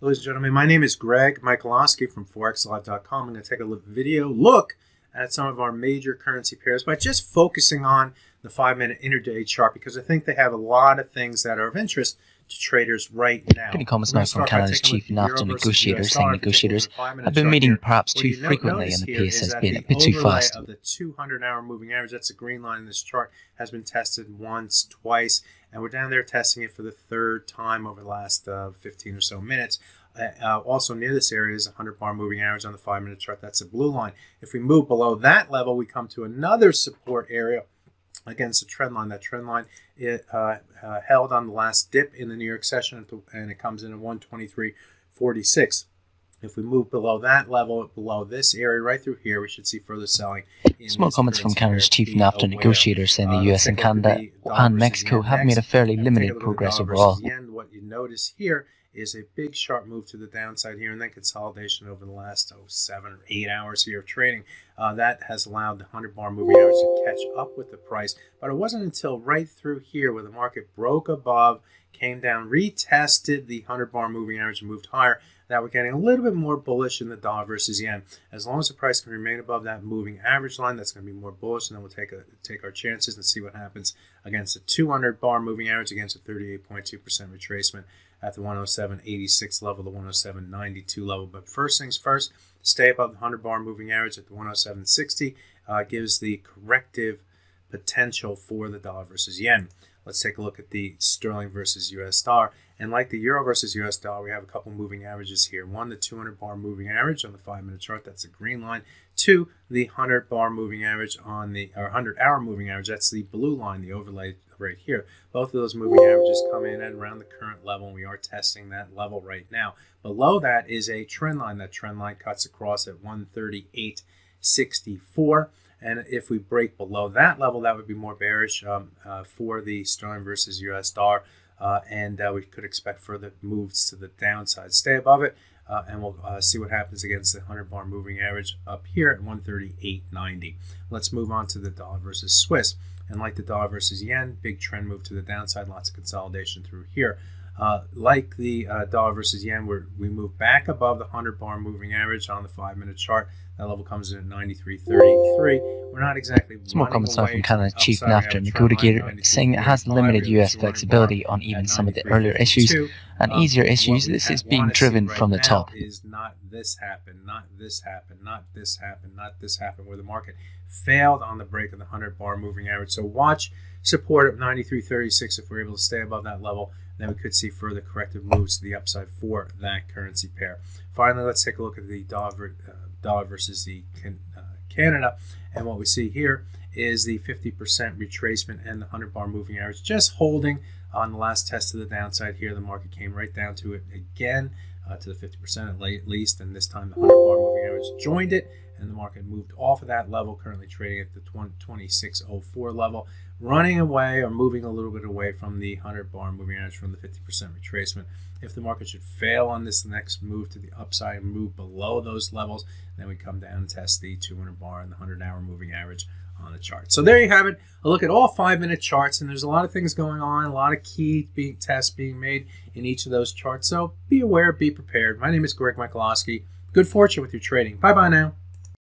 Ladies and gentlemen, my name is Greg Michalowski from ForexLive.com. I'm going to take a video look at some of our major currency pairs by just focusing on the 5-minute intraday chart because I think they have a lot of things that are of interest to traders right now. Getting comments now from Canada's chief NAFTA negotiators saying negotiators have been meeting perhaps too frequently and the pace has been a bit too fast. Of the 200-hour moving average, that's a green line in this chart, has been tested once, twice, and we're down there testing it for the third time over the last 15 or so minutes. Also near this area is a 100-bar moving average on the 5-minute chart. That's a blue line. If we move below that level, we come to another support area against the trend line. That trend line held on the last dip in the New York session, and it comes in at 123.46. If we move below that level, below this area right through here, we should see further selling. Small comments from Canada's chief NAFTA negotiators saying the US and Canada and Mexico have made a fairly limited progress overall. What you notice here is a big sharp move to the downside here and then consolidation over the last 7 or 8 hours here of trading. That has allowed the 100-bar moving average to catch up with the price, but it wasn't until right through here where the market broke above, came down, retested the 100-bar moving average and moved higher that we're getting a little bit more bullish in the dollar versus yen. As long as the price can remain above that moving average line, that's going to be more bullish, and then we'll take our chances and see what happens against the 200-bar moving average against a 38.2% retracement at the 107.86 level, the 107.92 level. But first things first, stay above the 100-bar moving average at the 107.60 gives the corrective potential for the dollar versus yen. Let's take a look at the sterling versus US dollar. And like the euro versus US dollar, we have a couple moving averages here. One, the 200-bar moving average on the 5-minute chart, that's the green line. Two, the 100-bar moving average on the, or 100-hour moving average, that's the blue line, the overlay right here. Both of those moving averages come in at around the current level, and we are testing that level right now. Below that is a trend line. That trend line cuts across at 138.64. And if we break below that level, that would be more bearish for the sterling versus US dollar. And we could expect further moves to the downside. Stay above it, and we'll see what happens against the 100-bar moving average up here at 138.90. Let's move on to the dollar versus Swiss. And like the dollar versus yen, big trend move to the downside, lots of consolidation through here. Like the dollar versus yen, we move back above the 100-bar moving average on the 5-minute chart. That level comes in at 93.33. We're not exactly. Small comments now from Canada's chief NAFTA negotiator saying it has limited US flexibility on even some of the earlier issues and easier issues. This is being driven from the top. Is not this happen, not this happen, not this happen, not this happen, where the market failed on the break of the 100-bar moving average. So watch support at 93.36. If we're able to stay above that level, then we could see further corrective moves to the upside for that currency pair. Finally, let's take a look at the dollar versus the Canada, and what we see here is the 50% retracement and the 100-bar moving average just holding on the last test to the downside here. The market came right down to it again, to the 50% at least, and this time the 100-bar moving average joined it, and the market moved off of that level, currently trading at the 26.04 level, running away or moving a little bit away from the 100-bar moving average from the 50% retracement. If the market should fail on this next move to the upside and move below those levels, then we come down and test the 200-bar and the 100-hour moving average on the chart. So there you have it, a look at all 5-minute charts, and there's a lot of things going on, a lot of key tests being made in each of those charts. So be aware, be prepared. My name is Greg Michalowski. Good fortune with your trading. Bye-bye now.